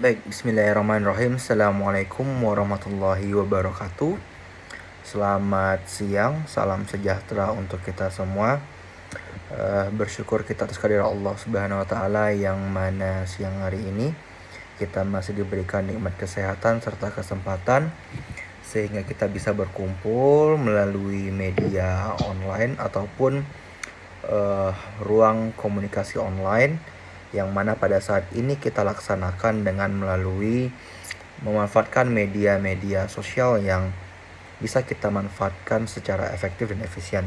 Baik, bismillahirrahmanirrahim. Assalamualaikum warahmatullahi wabarakatuh. Selamat siang, salam sejahtera untuk kita semua. Bersyukur kita atas kehadirat Allah Subhanahu wa taala yang mana siang hari ini kita masih diberikan nikmat kesehatan serta kesempatan sehingga kita bisa berkumpul melalui media online ataupun ruang komunikasi online yang mana pada saat ini kita laksanakan dengan memanfaatkan media-media sosial yang bisa kita manfaatkan secara efektif dan efisien.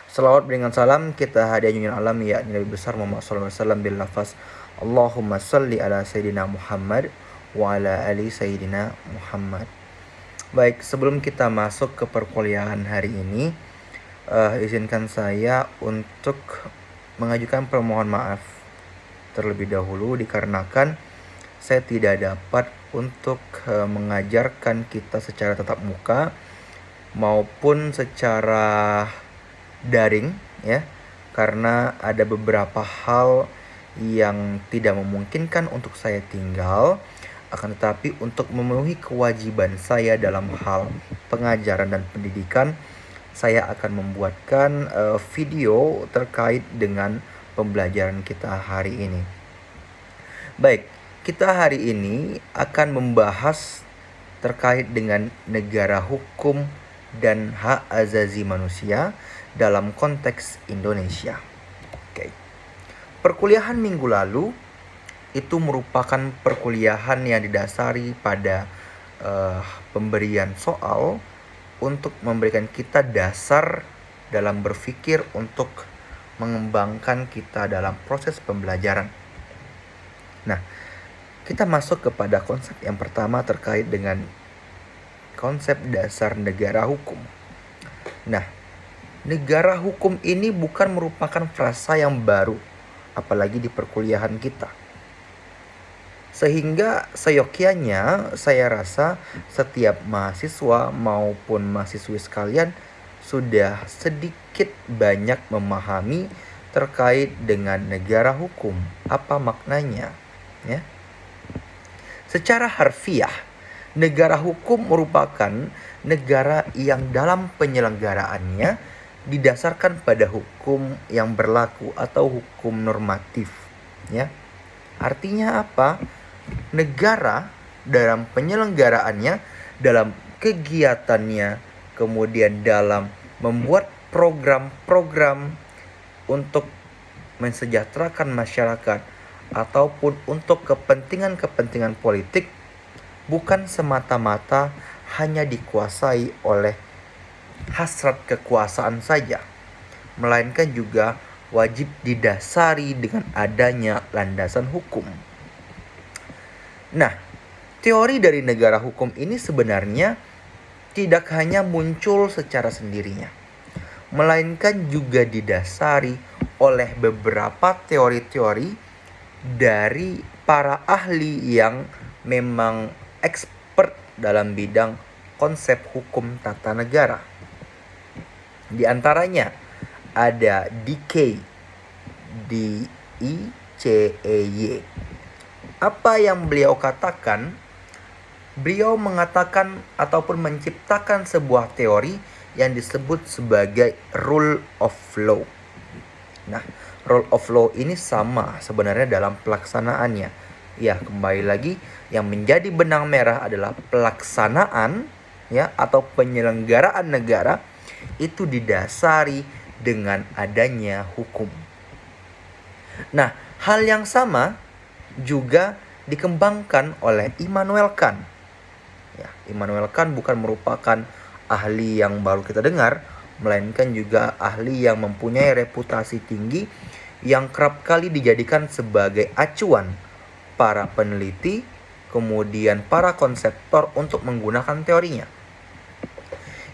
Salawat dengan salam kita hadiahnya alam yakni Nabi besar Muhammad SAW bil lafaz Allahumma salli ala Sayyidina Muhammad wa ala ali Sayyidina Muhammad. Baik, sebelum kita masuk ke perkuliahan hari ini, izinkan saya untuk mengajukan permohonan maaf terlebih dahulu dikarenakan saya tidak dapat untuk mengajarkan kita secara tatap muka maupun secara daring ya, karena ada beberapa hal yang tidak memungkinkan untuk saya tinggal, akan tetapi untuk memenuhi kewajiban saya dalam hal pengajaran dan pendidikan, saya akan membuatkan video terkait dengan pembelajaran kita hari ini. Baik, kita hari ini akan membahas terkait dengan negara hukum dan hak azazi manusia dalam konteks Indonesia. Oke. Perkuliahan minggu lalu itu merupakan perkuliahan yang didasari pada pemberian soal untuk memberikan kita dasar dalam berpikir untuk mengembangkan kita dalam proses pembelajaran. Nah, kita masuk kepada konsep yang pertama terkait dengan konsep dasar negara hukum. Nah, negara hukum ini bukan merupakan frasa yang baru, apalagi di perkuliahan kita. Sehingga seyogyanya saya rasa setiap mahasiswa maupun mahasiswi sekalian sudah sedikit banyak memahami terkait dengan negara hukum. Apa maknanya? Ya. Secara harfiah, negara hukum merupakan negara yang dalam penyelenggaraannya didasarkan pada hukum yang berlaku atau hukum normatif. Ya. Artinya apa? Negara dalam penyelenggaraannya, dalam kegiatannya, kemudian dalam membuat program-program untuk mensejahterakan masyarakat ataupun untuk kepentingan-kepentingan politik bukan semata-mata hanya dikuasai oleh hasrat kekuasaan saja, melainkan juga wajib didasari dengan adanya landasan hukum. Nah, teori dari negara hukum ini sebenarnya tidak hanya muncul secara sendirinya, melainkan juga didasari oleh beberapa teori-teori dari para ahli yang memang expert dalam bidang konsep hukum tata negara. Di antaranya ada Dicey, D-I-C-E-Y. Apa yang beliau katakan? Beliau mengatakan ataupun menciptakan sebuah teori yang disebut sebagai rule of law. Nah, rule of law ini sama sebenarnya dalam pelaksanaannya. Ya, kembali lagi yang menjadi benang merah adalah pelaksanaan ya atau penyelenggaraan negara itu didasari dengan adanya hukum. Nah, hal yang sama juga dikembangkan oleh Immanuel Kant. Ya, Immanuel Kant bukan merupakan ahli yang baru kita dengar, melainkan juga ahli yang mempunyai reputasi tinggi yang kerap kali dijadikan sebagai acuan para peneliti, kemudian para konseptor untuk menggunakan teorinya.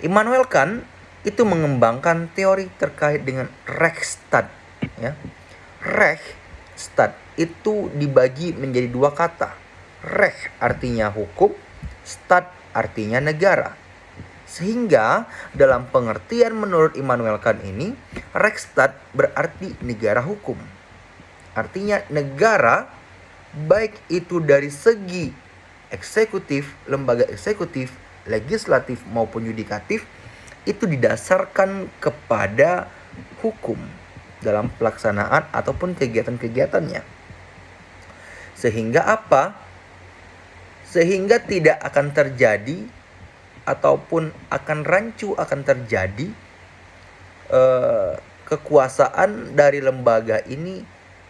Immanuel Kant itu mengembangkan teori terkait dengan Rechtsstaat. Ya. Rechtsstaat itu dibagi menjadi dua kata. Recht artinya hukum, stat artinya negara. Sehingga dalam pengertian menurut Immanuel Kant ini, Rechtsstaat berarti negara hukum. Artinya negara baik itu dari segi eksekutif, lembaga eksekutif, legislatif maupun yudikatif, itu didasarkan kepada hukum dalam pelaksanaan ataupun kegiatan-kegiatannya. Sehingga apa? Sehingga tidak akan terjadi ataupun akan rancu akan terjadi kekuasaan dari lembaga ini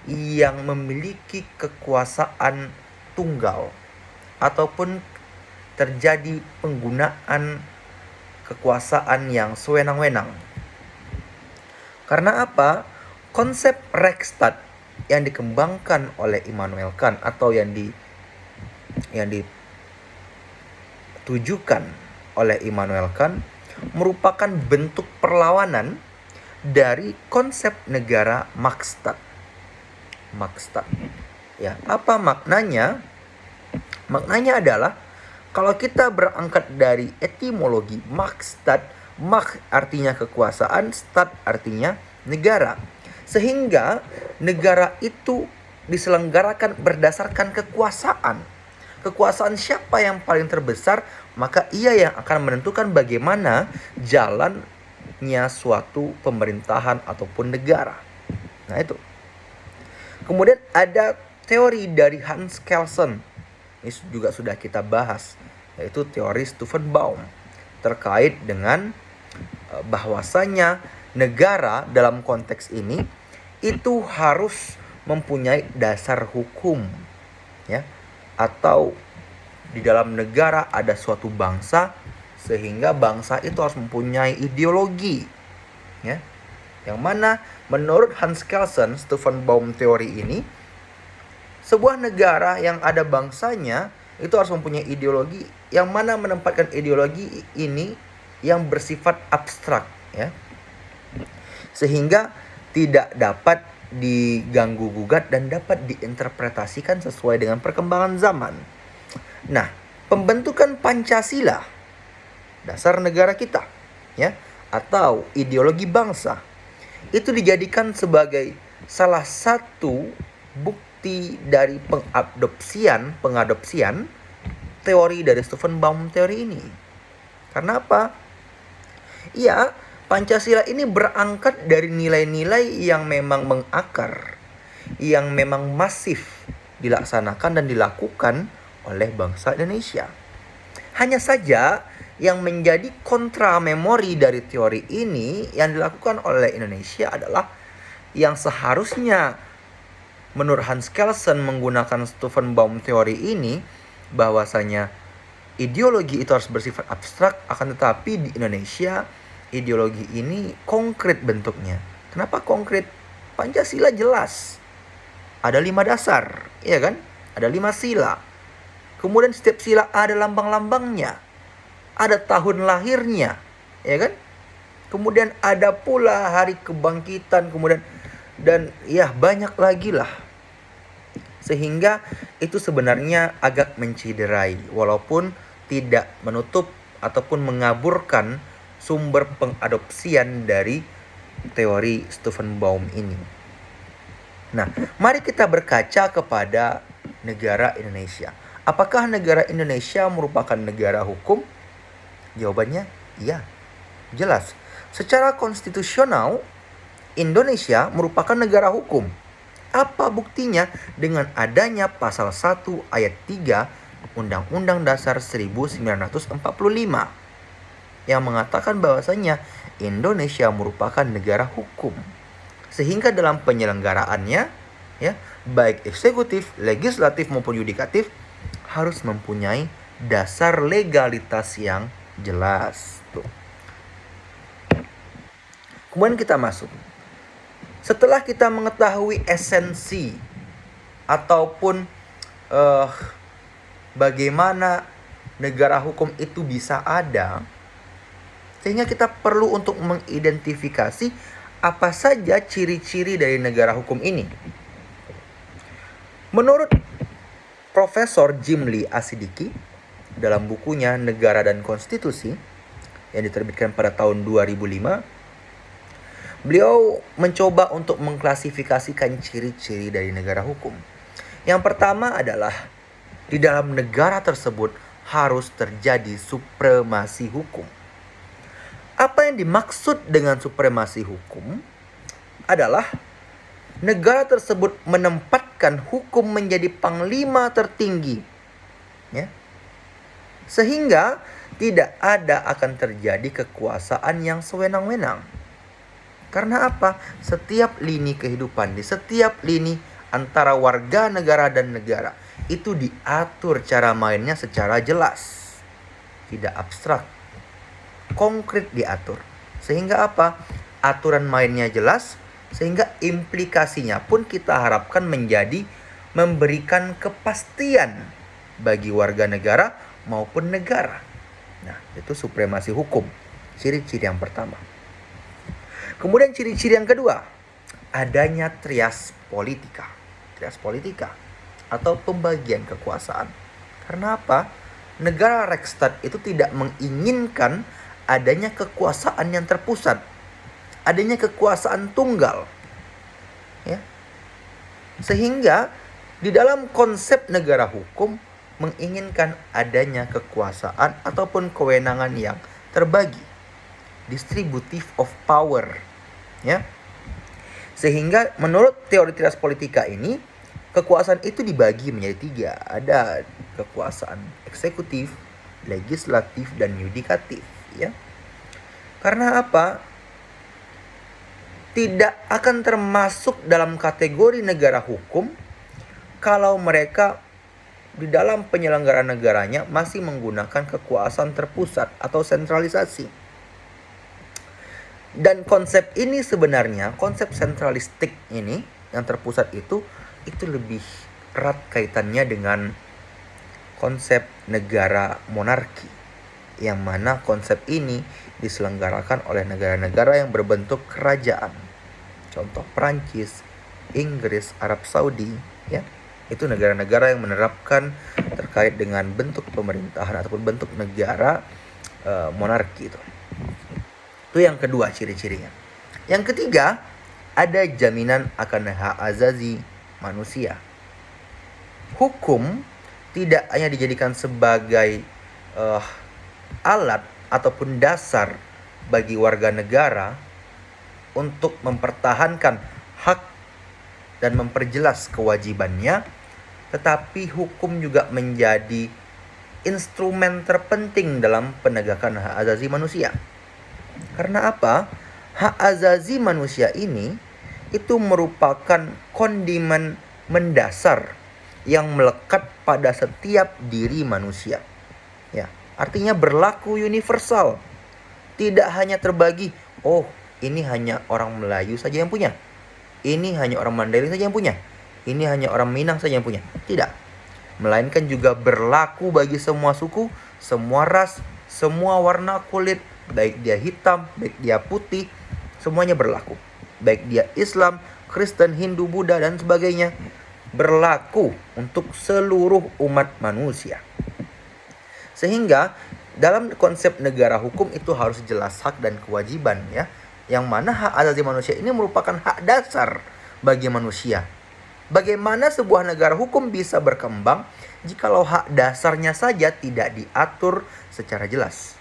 yang memiliki kekuasaan tunggal ataupun terjadi penggunaan kekuasaan yang sewenang-wenang. Karena apa? Konsep Rechtsstaat yang dikembangkan oleh Immanuel Kant atau yang ditujukan oleh Immanuel Kant merupakan bentuk perlawanan dari konsep negara Marxstaat. Ya, apa maknanya? Maknanya adalah kalau kita berangkat dari etimologi Marxstaat, Marx artinya kekuasaan, Staat artinya negara. Sehingga negara itu diselenggarakan berdasarkan kekuasaan. Kekuasaan siapa yang paling terbesar, maka ia yang akan menentukan bagaimana jalannya suatu pemerintahan ataupun negara. Nah itu. Kemudian ada teori dari Hans Kelsen. Ini juga sudah kita bahas, yaitu teori Stephen Baum terkait dengan bahwasanya negara dalam konteks ini itu harus mempunyai dasar hukum, ya, atau di dalam negara ada suatu bangsa sehingga bangsa itu harus mempunyai ideologi, ya, yang mana menurut Hans Kelsen, Stephen Baum teori ini, sebuah negara yang ada bangsanya itu harus mempunyai ideologi yang mana menempatkan ideologi ini yang bersifat abstrak, ya, sehingga tidak dapat diganggu gugat dan dapat diinterpretasikan sesuai dengan perkembangan zaman. Nah, pembentukan Pancasila, dasar negara kita, ya, atau ideologi bangsa, itu dijadikan sebagai salah satu bukti dari pengadopsian teori dari Stephen Baum teori ini. Karena apa? Ya, Pancasila ini berangkat dari nilai-nilai yang memang mengakar, yang memang masif dilaksanakan dan dilakukan oleh bangsa Indonesia. Hanya saja yang menjadi kontra memori dari teori ini yang dilakukan oleh Indonesia adalah yang seharusnya menurut Hans Kelsen menggunakan Stephen Baum teori ini, bahwasanya ideologi itu harus bersifat abstrak, akan tetapi di Indonesia ideologi ini konkret bentuknya. Kenapa konkret? Pancasila jelas. Ada 5 dasar, ya kan? Ada 5 sila. Kemudian setiap sila ada lambang-lambangnya. Ada tahun lahirnya, ya kan? Kemudian ada pula hari kebangkitan, kemudian dan ya banyak lagi lah. Sehingga itu sebenarnya agak menciderai, walaupun tidak menutup ataupun mengaburkan sumber pengadopsian dari teori Stephen Baum ini. Nah, mari kita berkaca kepada negara Indonesia. Apakah negara Indonesia merupakan negara hukum? Jawabannya iya, jelas. Secara konstitusional, Indonesia merupakan negara hukum. Apa buktinya? Dengan adanya pasal 1 ayat 3 Undang-Undang Dasar 1945 yang mengatakan bahwasanya Indonesia merupakan negara hukum. Sehingga dalam penyelenggaraannya, ya, baik eksekutif, legislatif maupun yudikatif harus mempunyai dasar legalitas yang jelas. Tuh. Kemudian kita masuk. Setelah kita mengetahui esensi ataupun bagaimana negara hukum itu bisa ada, sehingga kita perlu untuk mengidentifikasi apa saja ciri-ciri dari negara hukum ini. Menurut Profesor Jim Lee Asidiki dalam bukunya Negara dan Konstitusi yang diterbitkan pada tahun 2005, beliau mencoba untuk mengklasifikasikan ciri-ciri dari negara hukum. Yang pertama adalah di dalam negara tersebut harus terjadi supremasi hukum. Apa yang dimaksud dengan supremasi hukum adalah negara tersebut menempatkan hukum menjadi panglima tertinggi, ya, sehingga tidak ada akan terjadi kekuasaan yang sewenang-wenang. Karena apa? Setiap lini kehidupan, di setiap lini antara warga negara dan negara itu diatur cara mainnya secara jelas, tidak abstrak, konkret diatur. Sehingga apa? Aturan mainnya jelas, sehingga implikasinya pun kita harapkan menjadi memberikan kepastian bagi warga negara maupun negara. Nah, itu supremasi hukum, ciri-ciri yang pertama. Kemudian ciri-ciri yang kedua, adanya trias politika. Trias politika atau pembagian kekuasaan. Karena apa? Negara Reichstag itu tidak menginginkan adanya kekuasaan yang terpusat, adanya kekuasaan tunggal, ya. Sehingga di dalam konsep negara hukum menginginkan adanya kekuasaan ataupun kewenangan yang terbagi, distributive of power, ya. Sehingga menurut teori trias politika ini, kekuasaan itu dibagi menjadi 3. Ada kekuasaan eksekutif, legislatif, dan yudikatif, ya. Karena apa? Tidak akan termasuk dalam kategori negara hukum kalau mereka di dalam penyelenggaraan negaranya masih menggunakan kekuasaan terpusat atau sentralisasi. Dan konsep ini sebenarnya, konsep sentralistik ini yang terpusat itu lebih erat kaitannya dengan konsep negara monarki, yang mana konsep ini diselenggarakan oleh negara-negara yang berbentuk kerajaan. Contoh Perancis, Inggris, Arab Saudi, ya. Itu negara-negara yang menerapkan terkait dengan bentuk pemerintahan ataupun bentuk negara monarki itu. Itu yang kedua ciri-cirinya. Yang ketiga, ada jaminan akan hak azazi manusia. Hukum tidak hanya dijadikan sebagai alat ataupun dasar bagi warga negara untuk mempertahankan hak dan memperjelas kewajibannya, tetapi hukum juga menjadi instrumen terpenting dalam penegakan hak azazi manusia. Karena apa? Hak azazi manusia ini itu merupakan kondimen mendasar yang melekat pada setiap diri manusia. Ya, artinya berlaku universal. Tidak hanya terbagi, oh, ini hanya orang Melayu saja yang punya. Ini hanya orang Mandailing saja yang punya. Ini hanya orang Minang saja yang punya. Tidak. Melainkan juga berlaku bagi semua suku, semua ras, semua warna kulit, baik dia hitam, baik dia putih, semuanya berlaku. Baik dia Islam, Kristen, Hindu, Buddha, dan sebagainya, berlaku untuk seluruh umat manusia. Sehingga dalam konsep negara hukum itu harus jelas hak dan kewajiban, ya. Yang mana hak asasi manusia ini merupakan hak dasar bagi manusia. Bagaimana sebuah negara hukum bisa berkembang jikalau hak dasarnya saja tidak diatur secara jelas?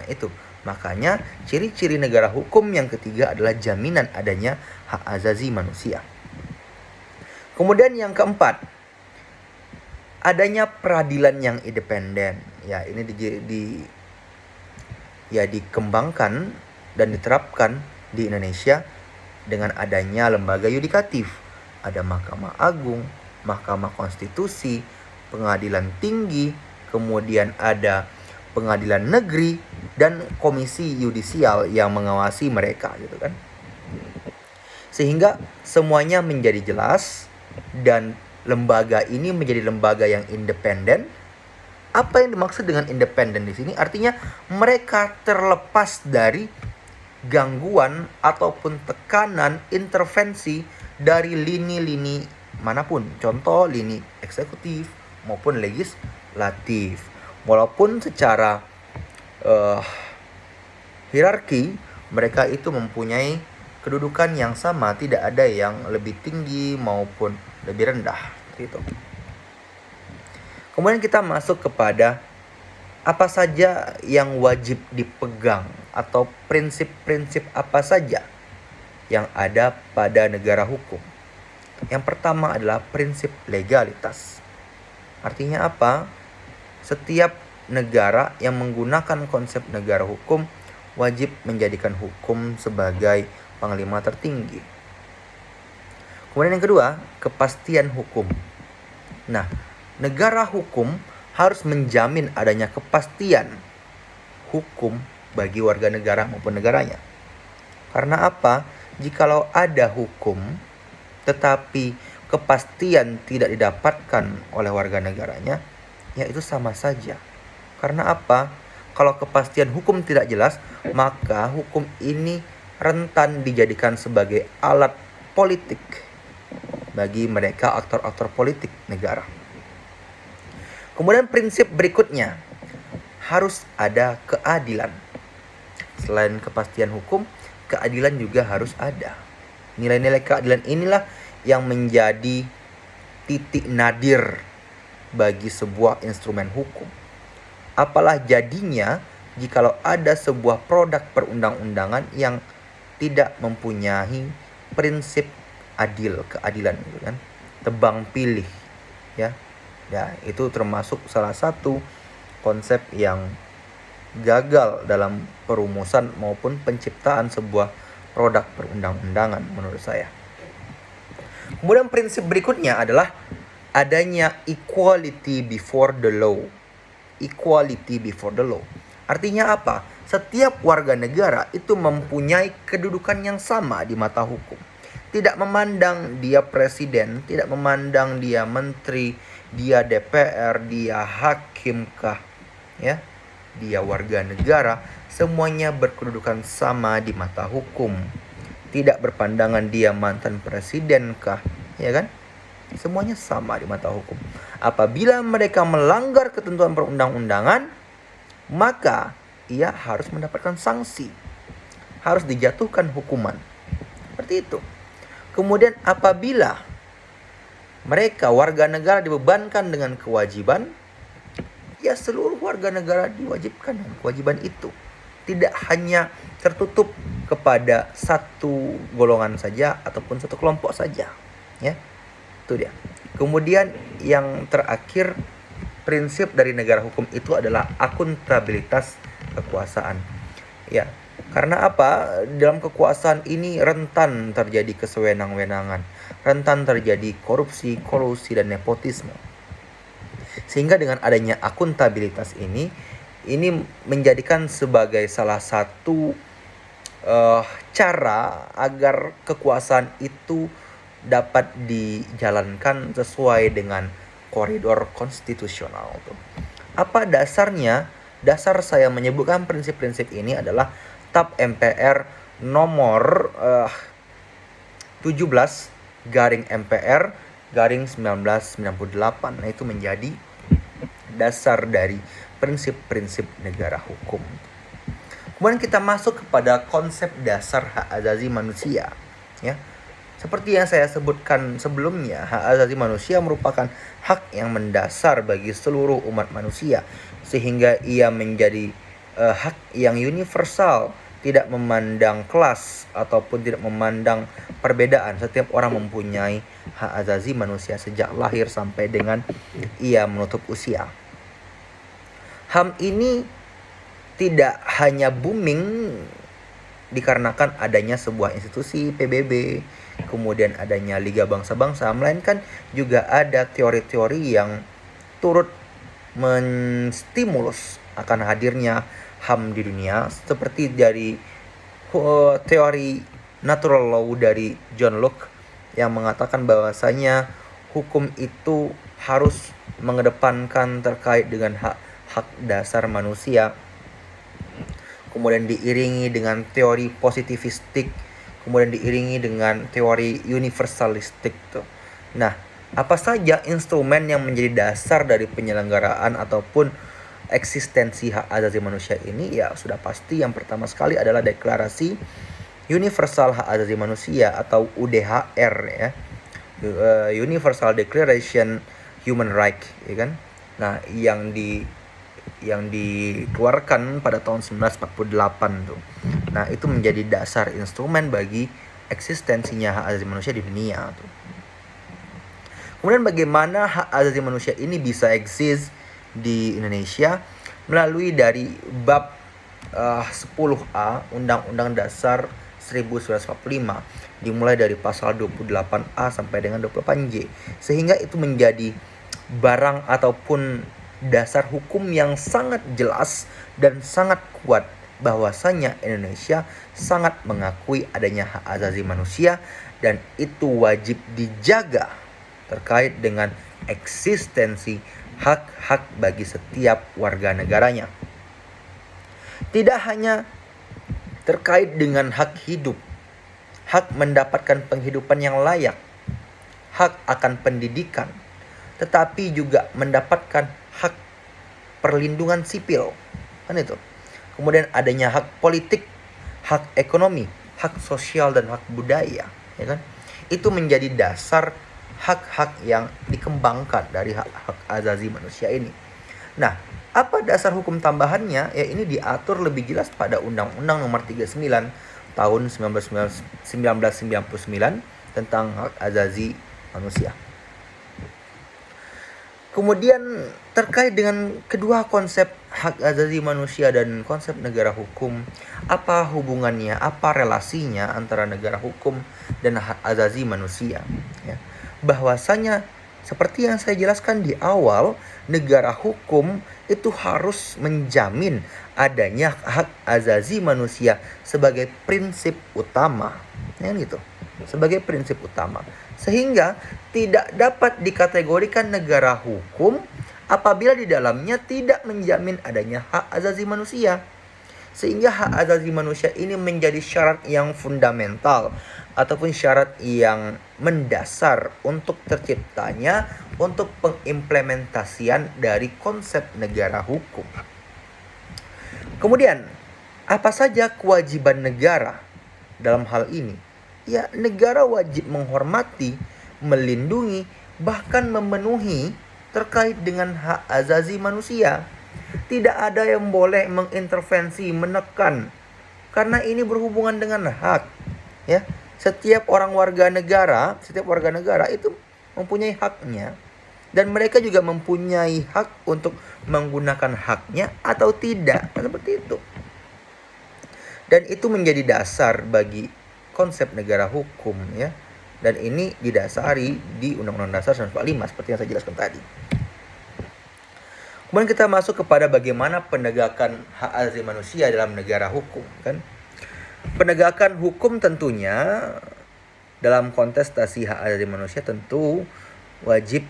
Nah, itu. Makanya ciri-ciri negara hukum yang ketiga adalah jaminan adanya hak asasi manusia. Kemudian yang keempat, adanya peradilan yang independen. Ya, ini dikembangkan dan diterapkan di Indonesia dengan adanya lembaga yudikatif. Ada Mahkamah Agung, Mahkamah Konstitusi, Pengadilan Tinggi, kemudian ada Pengadilan Negeri, dan Komisi Yudisial yang mengawasi mereka, gitu kan. Sehingga semuanya menjadi jelas dan lembaga ini menjadi lembaga yang independen. Apa yang dimaksud dengan independen di sini? Artinya mereka terlepas dari gangguan ataupun tekanan intervensi dari lini-lini manapun. Contoh lini eksekutif maupun legislatif. Walaupun secara hierarki mereka itu mempunyai kedudukan yang sama, tidak ada yang lebih tinggi maupun lebih rendah, seperti itu. Kemudian kita masuk kepada apa saja yang wajib dipegang atau prinsip-prinsip apa saja yang ada pada negara hukum. Yang pertama adalah prinsip legalitas. Artinya apa? Setiap negara yang menggunakan konsep negara hukum wajib menjadikan hukum sebagai panglima tertinggi. Kemudian yang kedua, kepastian hukum. Nah, negara hukum harus menjamin adanya kepastian hukum bagi warga negara maupun negaranya. Karena apa? Jikalau ada hukum tetapi kepastian tidak didapatkan oleh warga negaranya, ya itu sama saja. Karena apa? Kalau kepastian hukum tidak jelas, maka hukum ini rentan dijadikan sebagai alat politik bagi mereka aktor-aktor politik negara. Kemudian prinsip berikutnya, harus ada keadilan. Selain kepastian hukum, keadilan juga harus ada. Nilai-nilai keadilan inilah yang menjadi titik nadir bagi sebuah instrumen hukum. Apalah jadinya jikalau ada sebuah produk perundang-undangan yang tidak mempunyai prinsip adil, keadilan gitu kan. Tebang pilih, ya. Ya, itu termasuk salah satu konsep yang gagal dalam perumusan maupun penciptaan sebuah produk perundang-undangan menurut saya. Kemudian prinsip berikutnya adalah adanya equality before the law. Equality before the law. Artinya apa? Setiap warga negara itu mempunyai kedudukan yang sama di mata hukum. Tidak memandang dia presiden, tidak memandang dia menteri, dia DPR, dia hakim kah, ya, dia warga negara, semuanya berkedudukan sama di mata hukum. Tidak berpandangan dia mantan presiden kah, ya kan? Semuanya sama di mata hukum. Apabila mereka melanggar ketentuan perundang-undangan, maka ia harus mendapatkan sanksi, harus dijatuhkan hukuman. Seperti itu. Kemudian apabila mereka warga negara dibebankan dengan kewajiban, ya seluruh warga negara diwajibkan dengan kewajiban itu. Tidak hanya tertutup kepada satu golongan saja ataupun satu kelompok saja, ya. Itu dia. Kemudian yang terakhir, prinsip dari negara hukum itu adalah akuntabilitas kekuasaan. Ya. Karena apa? Dalam kekuasaan ini rentan terjadi kesewenang-wenangan, rentan terjadi korupsi, kolusi, dan nepotisme. Sehingga dengan adanya akuntabilitas ini menjadikan sebagai salah satu cara agar kekuasaan itu dapat dijalankan sesuai dengan koridor konstitusional. Apa dasarnya? Dasar saya menyebutkan prinsip-prinsip ini adalah TAP MPR nomor 17/MPR/1998. Nah, itu menjadi dasar dari prinsip-prinsip negara hukum. Kemudian kita masuk kepada konsep dasar hak asasi manusia, ya. Seperti yang saya sebutkan sebelumnya, hak asasi manusia merupakan hak yang mendasar bagi seluruh umat manusia, sehingga ia menjadi hak yang universal, tidak memandang kelas ataupun tidak memandang perbedaan. Setiap orang mempunyai hak asasi manusia sejak lahir sampai dengan ia menutup usia. HAM ini tidak hanya booming dikarenakan adanya sebuah institusi PBB, kemudian adanya Liga Bangsa-Bangsa, melainkan juga ada teori-teori yang turut menstimulus akan hadirnya HAM di dunia, seperti dari teori natural law dari John Locke yang mengatakan bahwasanya hukum itu harus mengedepankan terkait dengan hak dasar manusia, kemudian diiringi dengan teori positivistik, kemudian diiringi dengan teori universalistik tuh. Nah, apa saja instrumen yang menjadi dasar dari penyelenggaraan ataupun eksistensi hak asasi manusia ini? Ya sudah pasti yang pertama sekali adalah Deklarasi Universal Hak Asasi Manusia atau UDHR, ya. Universal Declaration Human Rights, ya kan? Nah, yang dikeluarkan pada tahun 1948 tuh. Nah, itu menjadi dasar instrumen bagi eksistensinya hak asasi manusia di dunia tuh. Kemudian bagaimana hak asasi manusia ini bisa eksis di Indonesia? Melalui dari bab 10A Undang-Undang Dasar 1945, dimulai dari pasal 28A sampai dengan 28J, sehingga itu menjadi barang ataupun dasar hukum yang sangat jelas dan sangat kuat bahwasanya Indonesia sangat mengakui adanya hak asasi manusia dan itu wajib dijaga terkait dengan eksistensi hak-hak bagi setiap warga negaranya. Tidak hanya terkait dengan hak hidup, hak mendapatkan penghidupan yang layak, hak akan pendidikan, tetapi juga mendapatkan hak perlindungan sipil, kan itu. Kemudian adanya hak politik, hak ekonomi, hak sosial dan hak budaya, ya kan? Itu menjadi dasar hak-hak yang dikembangkan dari hak-hak asasi manusia ini. Nah, apa dasar hukum tambahannya? Ya, ini diatur lebih jelas pada Undang-Undang Nomor 39 tahun 1999 tentang hak asasi manusia. Kemudian terkait dengan kedua konsep hak asasi manusia dan konsep negara hukum, apa hubungannya, apa relasinya antara negara hukum dan hak asasi manusia? Ya. Bahwasanya seperti yang saya jelaskan di awal, negara hukum itu harus menjamin adanya hak asasi manusia sebagai prinsip utama, ya gitu, sebagai prinsip utama. Sehingga tidak dapat dikategorikan negara hukum apabila di dalamnya tidak menjamin adanya hak asasi manusia. Sehingga hak asasi manusia ini menjadi syarat yang fundamental ataupun syarat yang mendasar untuk terciptanya, untuk pengimplementasian dari konsep negara hukum. Kemudian, apa saja kewajiban negara dalam hal ini? Ya, negara wajib menghormati, melindungi, bahkan memenuhi terkait dengan hak asasi manusia. Tidak ada yang boleh mengintervensi, menekan, karena ini berhubungan dengan hak. Ya, setiap warga negara itu mempunyai haknya, dan mereka juga mempunyai hak untuk menggunakan haknya atau tidak, seperti itu. Dan itu menjadi dasar bagi konsep negara hukum, ya. Dan ini didasari di Undang-Undang Dasar 1945 seperti yang saya jelaskan tadi. Kemudian kita masuk kepada bagaimana penegakan hak asasi manusia dalam negara hukum, kan? Penegakan hukum tentunya dalam kontestasi hak asasi manusia tentu wajib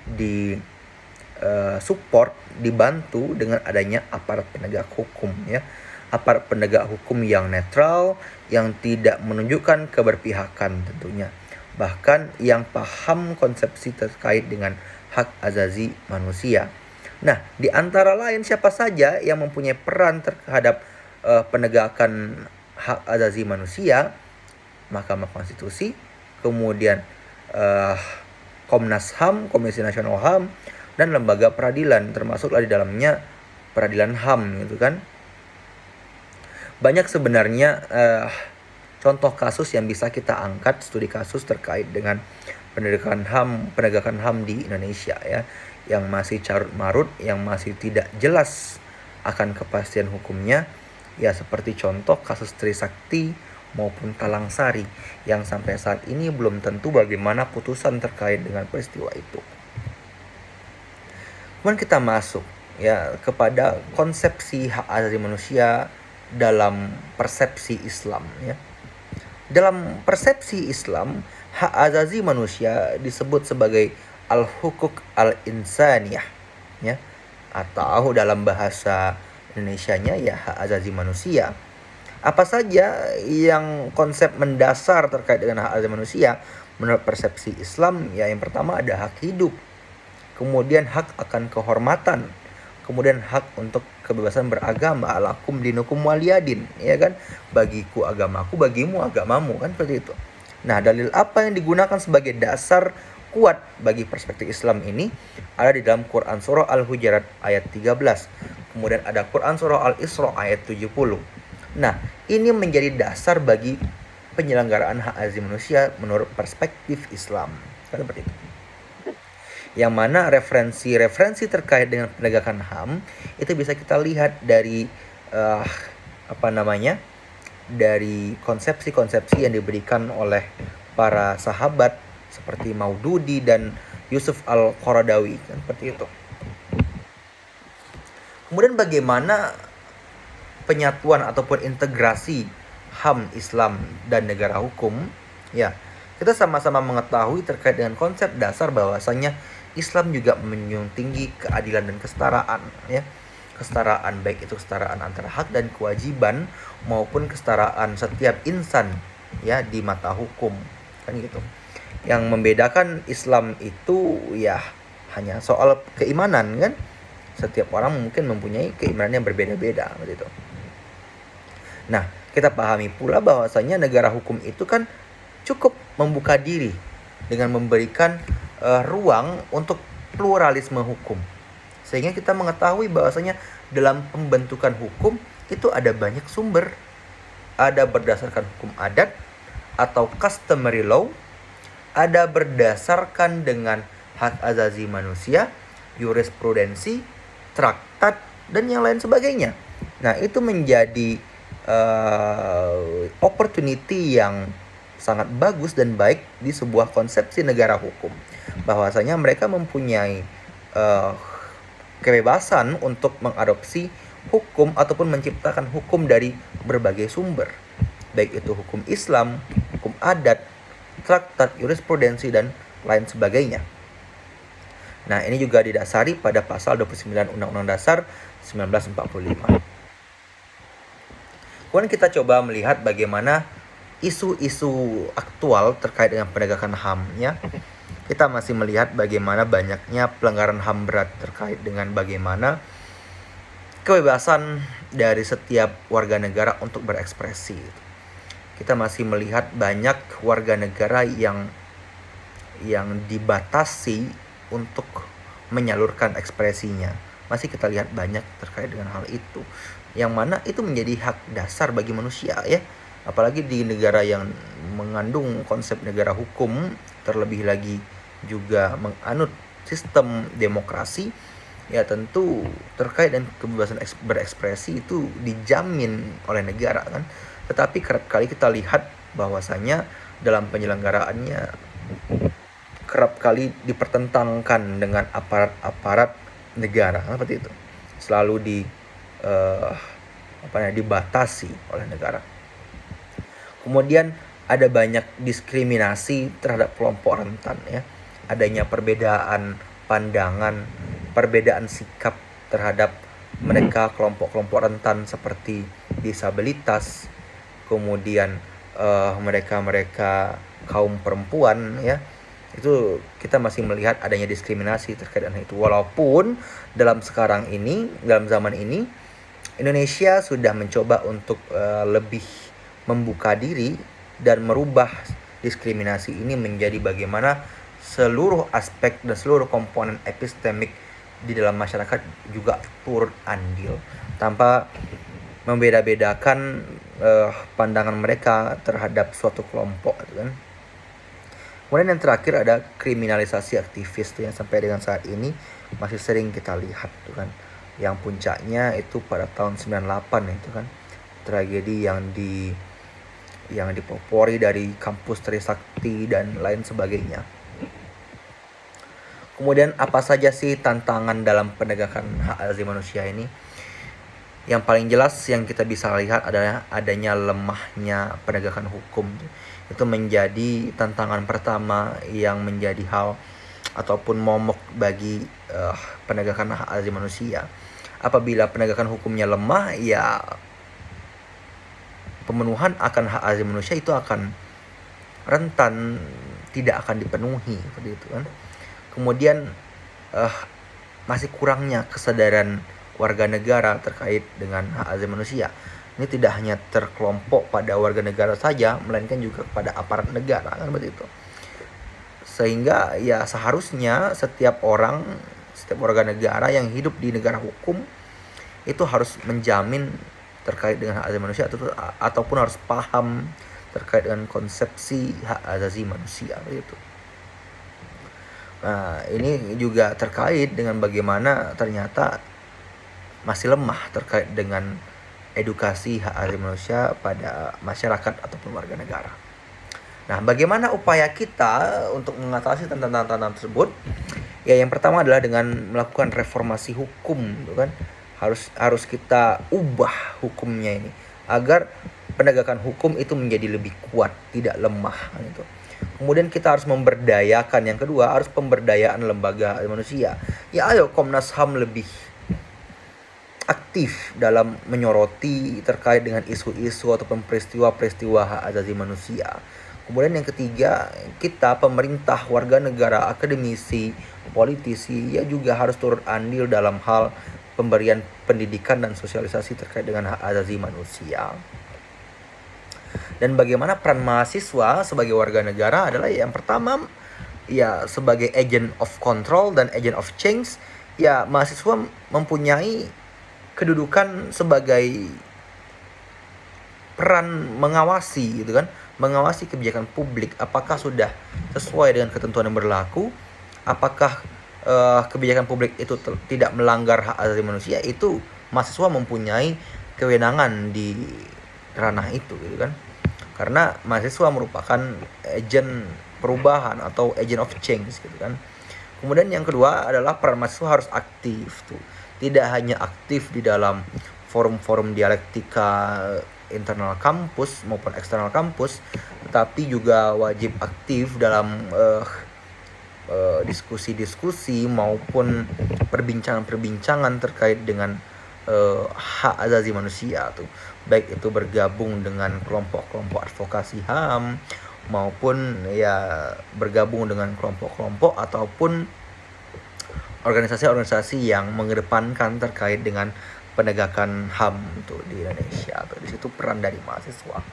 support, dibantu dengan adanya aparat penegak hukum, ya. Aparat penegak hukum yang netral, yang tidak menunjukkan keberpihakan tentunya. Bahkan yang paham konsepsi terkait dengan hak asasi manusia. Nah, di antara lain siapa saja yang mempunyai peran terhadap penegakan hak asasi manusia? Mahkamah Konstitusi, kemudian Komnas HAM, Komisi Nasional HAM, dan lembaga peradilan, termasuklah di dalamnya peradilan HAM, gitu kan. Banyak sebenarnya contoh kasus yang bisa kita angkat, studi kasus terkait dengan penegakan HAM di Indonesia, ya, yang masih carut marut, yang masih tidak jelas akan kepastian hukumnya, ya, seperti contoh kasus Trisakti maupun Talang Sari yang sampai saat ini belum tentu bagaimana putusan terkait dengan peristiwa itu. Kemudian kita masuk, ya, kepada konsepsi hak asasi manusia dalam persepsi Islam, ya. Dalam persepsi Islam, hak asasi manusia disebut sebagai al-hukuk al-insaniyah, ya, atau dalam bahasa Indonesianya ya hak asasi manusia. Apa saja yang konsep mendasar terkait dengan hak asasi manusia menurut persepsi Islam? Ya, yang pertama ada hak hidup, kemudian hak akan kehormatan, kemudian hak untuk kebebasan beragama, lakum dinukum waliyadin, ya kan, bagiku agamaku, bagimu agamamu, kan seperti itu. Nah, dalil apa yang digunakan sebagai dasar kuat bagi perspektif Islam ini ada di dalam Quran surah Al-Hujurat ayat 13. Kemudian ada Quran surah Al-Isra ayat 70. Nah, ini menjadi dasar bagi penyelenggaraan hak asasi manusia menurut perspektif Islam. Seperti itu. Yang mana referensi terkait dengan penegakan HAM itu bisa kita lihat dari dari konsepsi-konsepsi yang diberikan oleh para sahabat seperti Maududi dan Yusuf Al-Qaradawi, kan seperti itu. Kemudian bagaimana penyatuan ataupun integrasi HAM Islam dan negara hukum? Ya, kita sama-sama mengetahui terkait dengan konsep dasar bahwasanya Islam juga menjunjung tinggi keadilan dan kesetaraan, ya. Kesetaraan baik itu kesetaraan antara hak dan kewajiban maupun kesetaraan setiap insan, ya, di mata hukum, kan gitu. Yang membedakan Islam itu ya hanya soal keimanan, kan. Setiap orang mungkin mempunyai keimanan yang berbeda-beda, begitu. Nah, kita pahami pula bahwasanya negara hukum itu kan cukup membuka diri dengan memberikan ruang untuk pluralisme hukum. Sehingga kita mengetahui bahwasanya dalam pembentukan hukum itu ada banyak sumber. Ada berdasarkan hukum adat atau customary law, ada berdasarkan dengan hak asasi manusia, jurisprudensi, traktat, dan yang lain sebagainya. Nah, itu menjadi opportunity yang sangat bagus dan baik di sebuah konsepsi negara hukum, bahwasanya mereka mempunyai kebebasan untuk mengadopsi hukum ataupun menciptakan hukum dari berbagai sumber, baik itu hukum Islam, hukum adat, traktat, jurisprudensi, dan lain sebagainya. Nah, ini juga didasari pada pasal 29 Undang-Undang Dasar 1945. Kemudian kita coba melihat bagaimana isu-isu aktual terkait dengan penegakan HAM, ya. Kita masih melihat bagaimana banyaknya pelanggaran HAM berat terkait dengan bagaimana kebebasan dari setiap warga negara untuk berekspresi. Kita masih melihat banyak warga negara yang dibatasi untuk menyalurkan ekspresinya. Masih kita lihat banyak terkait dengan hal itu, yang mana itu menjadi hak dasar bagi manusia, ya. Apalagi di negara yang mengandung konsep negara hukum, terlebih lagi juga menganut sistem demokrasi, ya tentu terkait dengan kebebasan berekspresi itu dijamin oleh negara, kan. Tetapi kerap kali kita lihat bahwasanya dalam penyelenggaraannya kerap kali dipertentangkan dengan aparat-aparat negara, kan, seperti itu. Selalu dibatasi oleh negara. Kemudian ada banyak diskriminasi terhadap kelompok rentan, ya. Adanya perbedaan pandangan, perbedaan sikap terhadap mereka kelompok-kelompok rentan seperti disabilitas, kemudian mereka kaum perempuan, ya. Itu kita masih melihat adanya diskriminasi terkait dengan itu. Walaupun dalam zaman ini Indonesia sudah mencoba untuk lebih membuka diri dan merubah diskriminasi ini menjadi bagaimana seluruh aspek dan seluruh komponen epistemik di dalam masyarakat juga turut andil tanpa membeda-bedakan pandangan mereka terhadap suatu kelompok, kan. Kemudian yang terakhir ada kriminalisasi aktivis tuh, yang sampai dengan saat ini masih sering kita lihat tuh, kan. Yang puncaknya itu pada tahun 98 itu, kan. Tragedi yang dipelopori dari kampus Trisakti dan lain sebagainya. Kemudian apa saja sih tantangan dalam penegakan hak asasi manusia ini? Yang paling jelas yang kita bisa lihat adalah adanya lemahnya penegakan hukum. Itu menjadi tantangan pertama yang menjadi hal ataupun momok bagi penegakan hak asasi manusia. Apabila penegakan hukumnya lemah, ya pemenuhan akan hak asasi manusia itu akan rentan tidak akan dipenuhi, seperti itu, kan. Kemudian masih kurangnya kesadaran warga negara terkait dengan hak asasi manusia. Ini tidak hanya terkelompok pada warga negara saja, melainkan juga pada aparat negara, kan, seperti itu. Sehingga ya seharusnya setiap warga negara yang hidup di negara hukum itu harus menjamin terkait dengan hak asasi manusia ataupun harus paham terkait dengan konsepsi hak asasi manusia itu. Nah, ini juga terkait dengan bagaimana ternyata masih lemah terkait dengan edukasi hak asasi manusia pada masyarakat ataupun warga negara. Nah, bagaimana upaya kita untuk mengatasi tantangan-tantangan tersebut? Ya, yang pertama adalah dengan melakukan reformasi hukum, gitu kan. Harus kita ubah hukumnya ini agar penegakan hukum itu menjadi lebih kuat, tidak lemah gitu. Kemudian kita harus memberdayakan. Yang kedua, harus pemberdayaan lembaga manusia. Ya ayo Komnas HAM lebih aktif dalam menyoroti terkait dengan isu-isu ataupun peristiwa-peristiwa hak asasi manusia. Kemudian yang ketiga, kita pemerintah, warga negara, akademisi, politisi ya juga harus turut andil dalam hal pemberian pendidikan dan sosialisasi terkait dengan hak asasi manusia. Dan bagaimana peran mahasiswa sebagai warga negara adalah yang pertama ya sebagai agent of control dan agent of change. Ya, mahasiswa mempunyai kedudukan sebagai peran mengawasi gitu kan, mengawasi kebijakan publik apakah sudah sesuai dengan ketentuan yang berlaku, apakah kebijakan publik itu tidak melanggar hak asasi manusia. Itu mahasiswa mempunyai kewenangan di ranah itu gitu kan. Karena mahasiswa merupakan agent perubahan atau agent of change gitu kan. Kemudian yang kedua adalah peran mahasiswa harus aktif tuh. Tidak hanya aktif di dalam forum-forum dialektika internal kampus maupun eksternal kampus, tetapi juga wajib aktif dalam diskusi-diskusi maupun perbincangan-perbincangan terkait dengan hak asasi manusia tuh, baik itu bergabung dengan kelompok-kelompok advokasi HAM maupun ya bergabung dengan kelompok-kelompok ataupun organisasi-organisasi yang mengedepankan terkait dengan penegakan HAM tuh di Indonesia tuh. Di situ peran dari mahasiswa.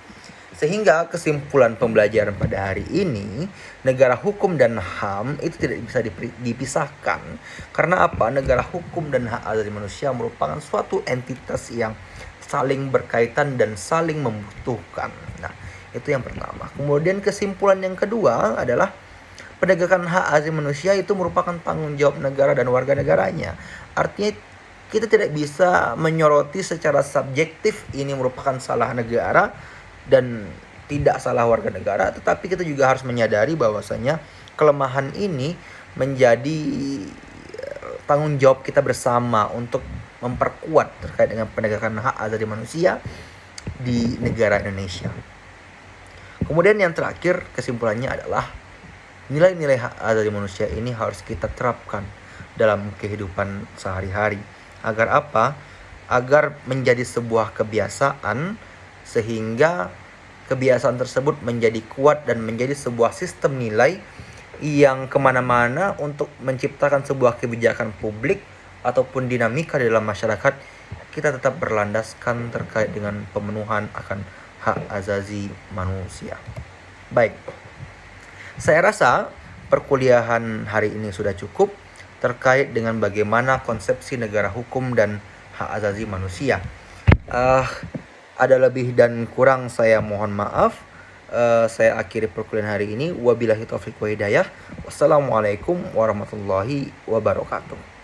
Sehingga kesimpulan pembelajaran pada hari ini, negara hukum dan HAM itu tidak bisa dipisahkan. Karena apa? Negara hukum dan hak asasi manusia merupakan suatu entitas yang saling berkaitan dan saling membutuhkan. Nah, itu yang pertama. Kemudian kesimpulan yang kedua adalah penegakan hak asasi manusia itu merupakan tanggung jawab negara dan warga negaranya. Artinya kita tidak bisa menyoroti secara subjektif ini merupakan salah negara dan tidak salah warga negara, tetapi kita juga harus menyadari bahwasanya kelemahan ini menjadi tanggung jawab kita bersama untuk memperkuat terkait dengan penegakan hak asasi manusia di negara Indonesia. Kemudian yang terakhir kesimpulannya adalah nilai-nilai hak asasi manusia ini harus kita terapkan dalam kehidupan sehari-hari. Agar apa? Agar menjadi sebuah kebiasaan, sehingga kebiasaan tersebut menjadi kuat dan menjadi sebuah sistem nilai yang kemana-mana untuk menciptakan sebuah kebijakan publik ataupun dinamika di dalam masyarakat. Kita tetap berlandaskan terkait dengan pemenuhan akan hak asasi manusia. Baik, saya rasa perkuliahan hari ini sudah cukup terkait dengan bagaimana konsepsi negara hukum dan hak asasi manusia. Ada lebih dan kurang saya mohon maaf. Saya akhiri perkuliahan hari ini. Wabillahi taufiq wa hidayah. Wassalamualaikum warahmatullahi wabarakatuh.